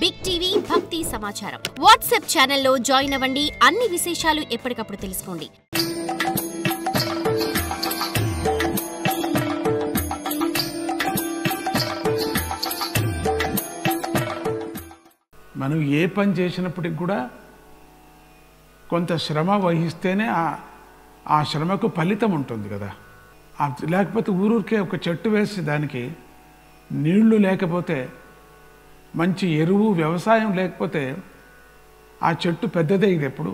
Big TV భక్తి సమాచారం WhatsApp ఛానల్లో జాయిన్ అవ్వండి. అన్ని విశేషాలు ఎప్పటికప్పుడు తెలుసుకోండి. మనం ఏ పని చేసినప్పటికి కూడా కొంత శ్రమ వహిస్తేనే ఆ శ్రమకు ఫలితం ఉంటుంది కదా. లేకపోతే ఊరూరికే ఒక చెట్టు వేసి దానికి నీళ్లు లేకపోతే, మంచి ఎరువు వ్యవసాయం లేకపోతే ఆ చెట్టు పెద్దదే ఇది ఎప్పుడు,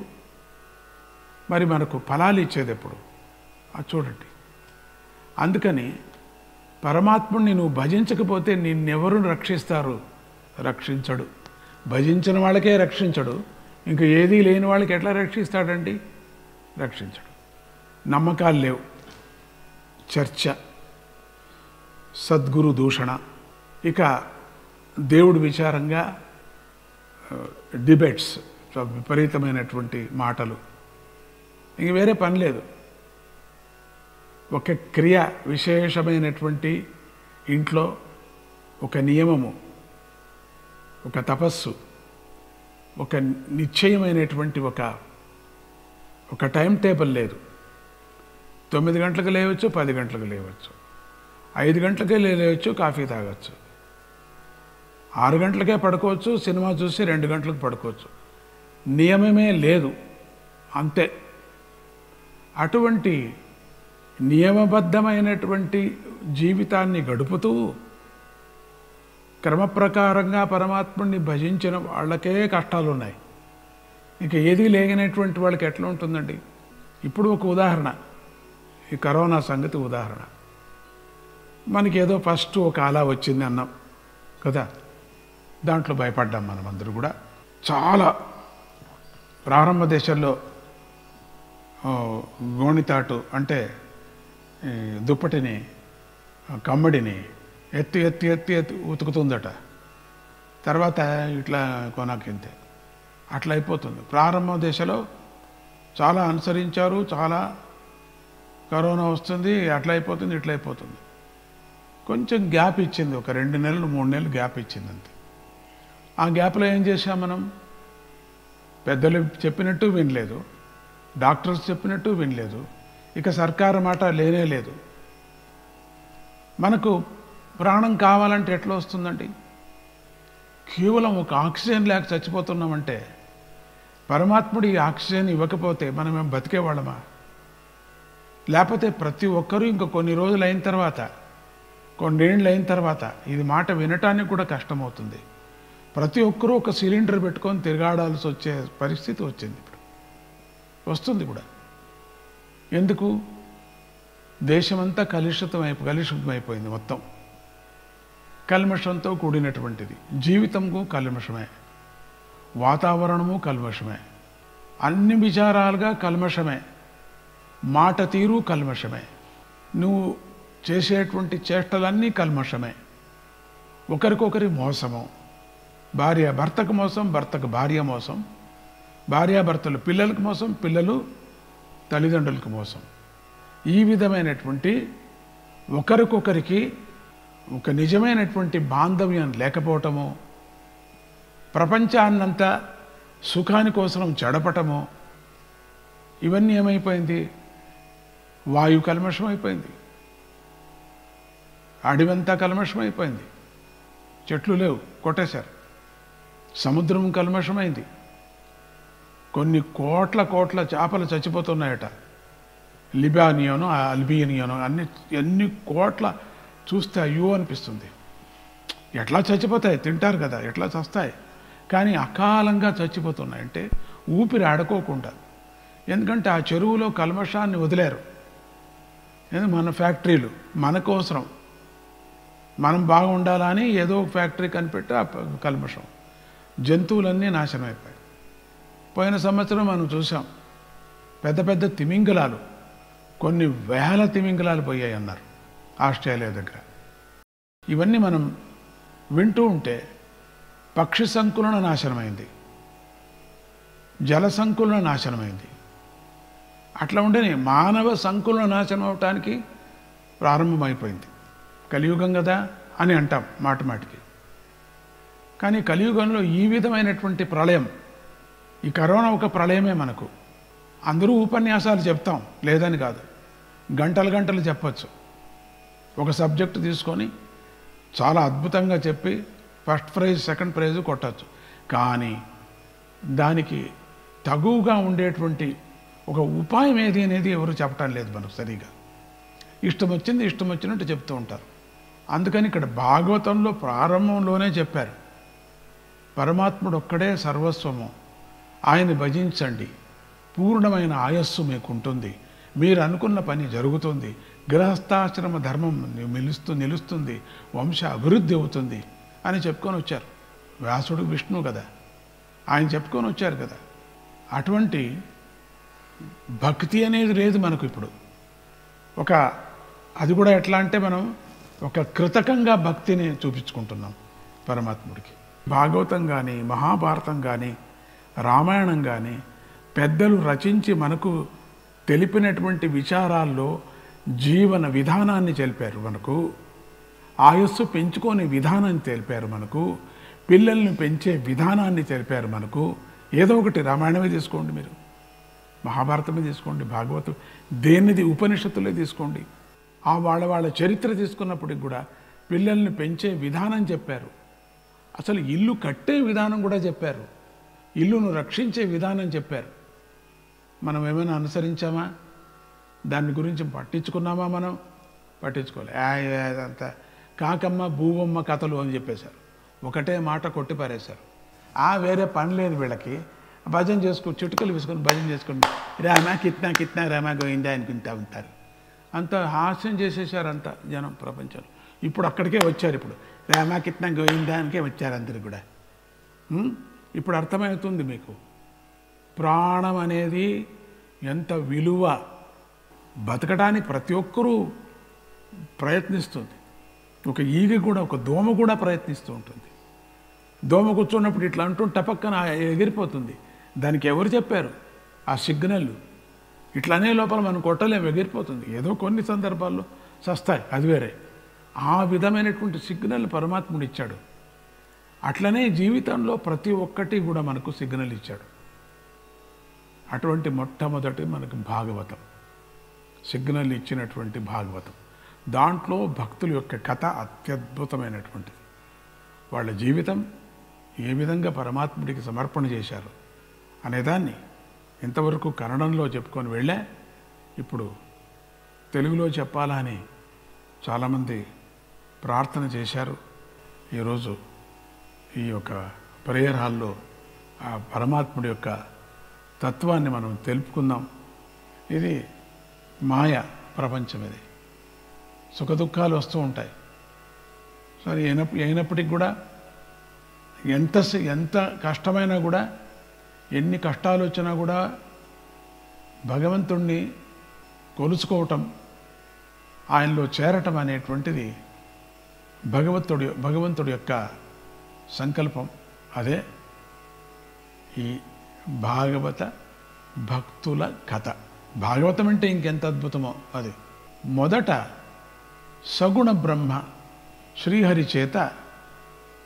మరి మనకు ఫలాలు ఇచ్చేది ఎప్పుడు? అది చూడండి. అందుకని పరమాత్ముడిని నువ్వు భజించకపోతే నిన్నెవరు రక్షిస్తారు? రక్షించడు. భజించిన వాళ్ళకే రక్షించడు, ఇంక ఏదీ లేని వాళ్ళకి ఎట్లా రక్షిస్తాడండి? రక్షించడు. నమ్మకాలు లేవు, చర్చ, సద్గురు దూషణ, ఇక దేవుడి విచారంగా డిబేట్స్, విపరీతమైనటువంటి మాటలు, ఇంక వేరే పని లేదు. ఒక క్రియ విశేషమైనటువంటి ఇంట్లో ఒక నియమము, ఒక తపస్సు, ఒక నిశ్చయమైనటువంటి ఒక టైం టేబుల్ లేదు. 9 గంటలకు లేవచ్చు, 10 గంటలకు లేవచ్చు, 5 గంటలకే లేవచ్చు, కాఫీ తాగొచ్చు, 6 గంటలకే పడుకోవచ్చు, సినిమా చూసి 2 గంటలకు పడుకోవచ్చు. నియమమే లేదు, అంతే. అటువంటి నియమబద్ధమైనటువంటి జీవితాన్ని గడుపుతూ క్రమప్రకారంగా పరమాత్ముడిని భజించిన వాళ్ళకే కష్టాలు ఉన్నాయి. ఇక ఏదీ లేనటువంటి వాళ్ళకి ఎట్లా ఉంటుందండి? ఇప్పుడు ఒక ఉదాహరణ, ఈ కరోనా సంగతి ఉదాహరణ. మనకి ఏదో ఫస్ట్ ఒక అలా వచ్చింది అన్నాం కదా, దాంట్లో భయపడ్డాం మనం అందరూ కూడా. చాలా ప్రారంభ దశల్లో గోణితాటు అంటే దుప్పటిని, కమ్మడిని ఎత్తి ఎత్తి ఎత్తి ఎత్తి ఉతుకుతుందట, తర్వాత ఇట్లా కొనకింతే, అట్లా అయిపోతుంది. ప్రారంభ దశలో చాలా అనుసరించారు, చాలా కరోనా వస్తుంది, అట్లా అయిపోతుంది, ఇట్లా అయిపోతుంది. కొంచెం గ్యాప్ ఇచ్చింది, ఒక 2 నెలలు 3 నెలలు గ్యాప్ ఇచ్చింది అంతే. ఆ గ్యాప్లో ఏం చేశాం మనం? పెద్దలు చెప్పినట్టు వినలేదు, డాక్టర్స్ చెప్పినట్టు వినలేదు, ఇక సర్కారు మాట లేనే లేదు. మనకు ప్రాణం కావాలంటే ఎట్లా వస్తుందండి? కేవలం ఒక ఆక్సిజన్ లేక చచ్చిపోతున్నామంటే, పరమాత్ముడు ఈ ఆక్సిజన్ ఇవ్వకపోతే మనమేం బతికేవాళ్ళమా? లేకపోతే ప్రతి ఒక్కరూ ఇంకా కొన్ని రోజులు అయిన తర్వాత, కొన్నేళ్ళు అయిన తర్వాత ఇది మాట వినటానికి కూడా కష్టమవుతుంది. ప్రతి ఒక్కరూ ఒక సిలిండర్ పెట్టుకొని తిరగాడాల్సి వచ్చే పరిస్థితి వచ్చింది, ఇప్పుడు వస్తుంది కూడా. ఎందుకు? దేశమంతా కలుషితమైపోయింది, మొత్తం కల్మషంతో కూడినటువంటిది. జీవితము కల్మషమే, వాతావరణము కల్మషమే, అన్ని విచారాలుగా కల్మషమే, మాట తీరు కల్మషమే, నువ్వు చేసేటువంటి చేష్టలన్నీ కల్మషమే, ఒకరికొకరి మోసము, భార్య భర్తకు మోసం, భర్తకు భార్య మోసం, భార్యాభర్తలు పిల్లలకు మోసం, పిల్లలు తల్లిదండ్రులకు మోసం. ఈ విధమైనటువంటి ఒకరికొకరికి ఒక నిజమైనటువంటి బాంధవ్యం లేకపోవటము, ప్రపంచాన్నంతా సుఖాని కోసం చెడపటము, ఇవన్నీ ఏమైపోయింది? వాయు కల్మషం అయిపోయింది, అడవంతా కల్మషం అయిపోయింది, చెట్లు లేవు, కొట్టేశారు. సముద్రం కల్మషమైంది, కొన్ని కోట్ల చేపలు చచ్చిపోతున్నాయట. లిబానియోను, అల్బియనియోను, ఎన్ని కోట్ల చూస్తే అయ్యో అనిపిస్తుంది. ఎట్లా చచ్చిపోతాయి? తింటారు కదా, ఎట్లా చస్తాయి? కానీ అకాలంగా చచ్చిపోతున్నాయంటే ఊపిరి ఆడుకోకుండా. ఎందుకంటే ఆ చెరువులో కల్మషాన్ని వదిలేరు. మన ఫ్యాక్టరీలు మనకోసరం, మనం బాగుండాలని ఏదో ఒక ఫ్యాక్టరీ కనిపెట్టి ఆ కల్మషం, జంతువులన్నీ నాశనం అయిపోయాయి. పోయిన సంవత్సరం మనం చూసాం, పెద్ద పెద్ద తిమింగలాలు, కొన్ని వేల తిమింగలాలు పోయాయి అన్నారు ఆస్ట్రేలియా దగ్గర. ఇవన్నీ మనం వింటూ ఉంటే పక్షి సంకులన నాశనమైంది, జల సంకులన నాశనమైంది. అట్లా ఉండని మానవ సంకులన నాశనం అవటానికి ప్రారంభమైపోయింది. కలియుగం కదా అని అంటాం మాట మాటికి. కానీ కలియుగంలో ఈ విధమైనటువంటి ప్రళయం, ఈ కరోనా ఒక ప్రళయమే మనకు. అందరూ ఉపన్యాసాలు చెప్తాం, లేదని కాదు, గంటలు గంటలు చెప్పచ్చు. ఒక సబ్జెక్టు తీసుకొని చాలా అద్భుతంగా చెప్పి ఫస్ట్ ప్రైజ్ సెకండ్ ప్రైజ్ కొట్టచ్చు. కానీ దానికి తగువుగా ఉండేటువంటి ఒక ఉపాయం ఏది అనేది ఎవరు చెప్పటం లేదు మనకు సరిగా. ఇష్టం వచ్చినట్టు చెప్తూ ఉంటారు. అందుకని ఇక్కడ భాగవతంలో ప్రారంభంలోనే చెప్పారు, పరమాత్ముడు ఒక్కడే సర్వస్వము, ఆయన భజించండి, పూర్ణమైన ఆయస్సు మీకు ఉంటుంది, మీరు అనుకున్న పని జరుగుతుంది, గృహస్థాశ్రమ ధర్మం నిలుస్తుంది, వంశ అభివృద్ధి అవుతుంది అని చెప్పుకొని వచ్చారు. వ్యాసుడు విష్ణువు కదా, ఆయన చెప్పుకొని వచ్చారు కదా. అటువంటి భక్తి అనేది లేదు మనకు ఇప్పుడు. అది కూడా ఎట్లా అంటే మనం ఒక కృతకంగా భక్తిని చూపించుకుంటున్నాం పరమాత్ముడికి. భాగవతం కానీ, మహాభారతం కానీ, రామాయణం కానీ పెద్దలు రచించి మనకు తెలిపినటువంటి విచారాల్లో జీవన విధానాన్ని తెలిపారు మనకు, ఆయస్సు పెంచుకునే విధానాన్ని తెలిపారు మనకు, పిల్లల్ని పెంచే విధానాన్ని తెలిపారు మనకు. ఏదో ఒకటి రామాయణమే తీసుకోండి, మీరు మహాభారతమే తీసుకోండి, భాగవతం దేనిది ఉపనిషత్తులే తీసుకోండి, ఆ వాళ్ళ చరిత్ర తీసుకున్నప్పటికి కూడా పిల్లల్ని పెంచే విధానం చెప్పారు. అసలు ఇల్లు కట్టే విధానం కూడా చెప్పారు, ఇల్లును రక్షించే విధానం చెప్పారు. మనం ఏమైనా అనుసరించామా? దాని గురించి పట్టించుకున్నామా? మనం పట్టించుకోలే. అదంతా కాకమ్మ భూవమ్మ కథలు అని చెప్పేశారు, ఒకటే మాట కొట్టి పారేశారు. వేరే పని లేదు వీళ్ళకి, భజన చేసుకుని చిటుకలు వేసుకొని భజన చేసుకుని రామా కిత్నా రామా గోయిందా అనుకుంటా ఉంటారు. అంత హాస్యం చేసేసారు అంత జనం ప్రపంచంలో. ఇప్పుడు అక్కడికే వచ్చారు, ఇప్పుడు రామా కిత్నా గోయిందానికే వచ్చారు అందరు కూడా. ఇప్పుడు అర్థమవుతుంది మీకు ప్రాణం అనేది ఎంత విలువ, బతకడానికి ప్రతి ఒక్కరూ ప్రయత్నిస్తుంది. ఒక ఈగ కూడా, ఒక దోమ కూడా ప్రయత్నిస్తూ ఉంటుంది. దోమ కూర్చున్నప్పుడు ఇట్లా అంటూ టపక్కన ఎగిరిపోతుంది. దానికి ఎవరు చెప్పారు? ఆ సిగ్నల్ ఇట్లానే లోపల మనం కొట్టలేము, ఎగిరిపోతుంది. ఏదో కొన్ని సందర్భాల్లో సస్తాయి, అది వేరే. ఆ విధమైనటువంటి సిగ్నల్ పరమాత్ముడు ఇచ్చాడు. అట్లనే జీవితంలో ప్రతి ఒక్కటి కూడా మనకు సిగ్నల్ ఇచ్చాడు. అటువంటి మొట్టమొదటి మనకు భాగవతం, సిగ్నల్ ఇచ్చినటువంటి భాగవతం. దాంట్లో భక్తుల యొక్క కథ అత్యద్భుతమైనటువంటిది. వాళ్ళ జీవితం ఏ విధంగా పరమాత్ముడికి సమర్పణ చేశారు అనేదాన్ని ఇంతవరకు కన్నడంలో చెప్పుకొని వెళ్ళా. ఇప్పుడు తెలుగులో చెప్పాలా అని చాలామంది ప్రార్థన చేశారు. ఈరోజు ఈ యొక్క ప్రేయర్ హాల్లో ఆ పరమాత్ముడి యొక్క తత్వాన్ని మనం తెలుపుకుందాం. ఇది మాయ ప్రపంచం, ఇది సుఖదుఖాలు వస్తూ ఉంటాయి. సరే అయినప్పటికీ కూడా ఎంత కష్టమైనా కూడా, ఎన్ని కష్టాలు వచ్చినా కూడా భగవంతుణ్ణి కొలుచుకోవటం, ఆయనలో చేరటం అనేటువంటిది భగవంతుడి యొక్క సంకల్పం. అదే ఈ భాగవత భక్తుల కథ. భాగవతం అంటే ఇంకెంత అద్భుతమో అది. మొదట సగుణ బ్రహ్మ శ్రీహరి చేత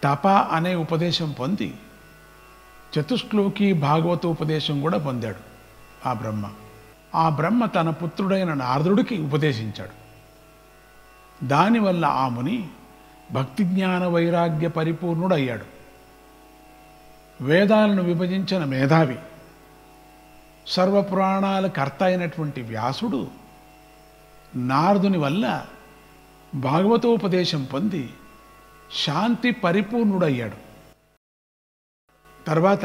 తప అనే ఉపదేశం పొంది చతుశ్లోకి భాగవత ఉపదేశం కూడా పొందాడు ఆ బ్రహ్మ తన పుత్రుడైన నారదుడికి ఉపదేశించాడు. దానివల్ల ఆ ముని భక్తి జ్ఞాన వైరాగ్య పరిపూర్ణుడయ్యాడు. వేదాలను విభజించిన మేధావి, సర్వపురాణాల కర్త అయినటువంటి వ్యాసుడు నారదుని వల్ల భాగవతోపదేశం పొంది శాంతి పరిపూర్ణుడయ్యాడు. తర్వాత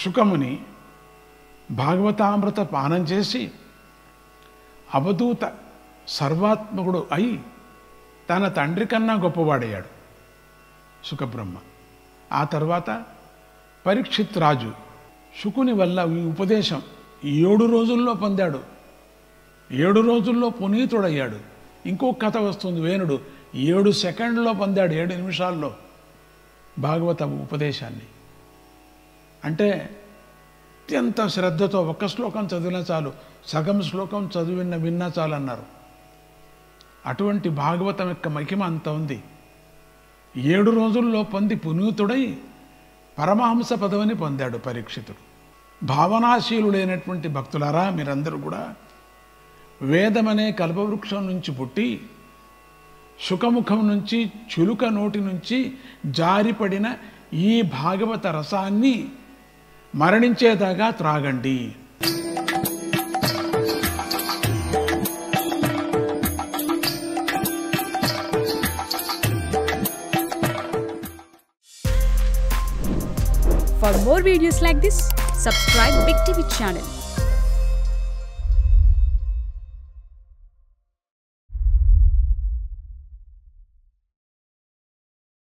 శుకముని భాగవతామృత పానం చేసి అవధూత సర్వాత్మకుడు అయి తన తండ్రి కన్నా గొప్పవాడయ్యాడు శుకబ్రహ్మ. ఆ తర్వాత పరీక్షిత్ రాజు శుకుని వల్ల ఈ ఉపదేశం 7 రోజుల్లో పొందాడు. 7 రోజుల్లో పునీతుడయ్యాడు. ఇంకో కథ వస్తుంది, వేణుడు 7 సెకండ్లో పొందాడు, 7 నిమిషాల్లో భాగవత ఉపదేశాన్ని. అంటే అత్యంత శ్రద్ధతో ఒక్క శ్లోకం చదివినా చాలు, సగం శ్లోకం విన్నా చాలు అన్నారు. అటువంటి భాగవతం యొక్క మహిమ అంత ఉంది. 7 రోజుల్లో పొంది పునీతుడై పరమహంస పదవిని పొందాడు పరీక్షితుడు. భావనాశీలుడైనటువంటి భక్తులారా, మీరందరూ కూడా వేదమనే కల్పవృక్షం నుంచి పుట్టి శుకముఖం నుంచి చులుక నోటి నుంచి జారిపడిన ఈ భాగవత రసాన్ని మరణించేదాకా త్రాగండి. For more videos like this, subscribe Big TV channel.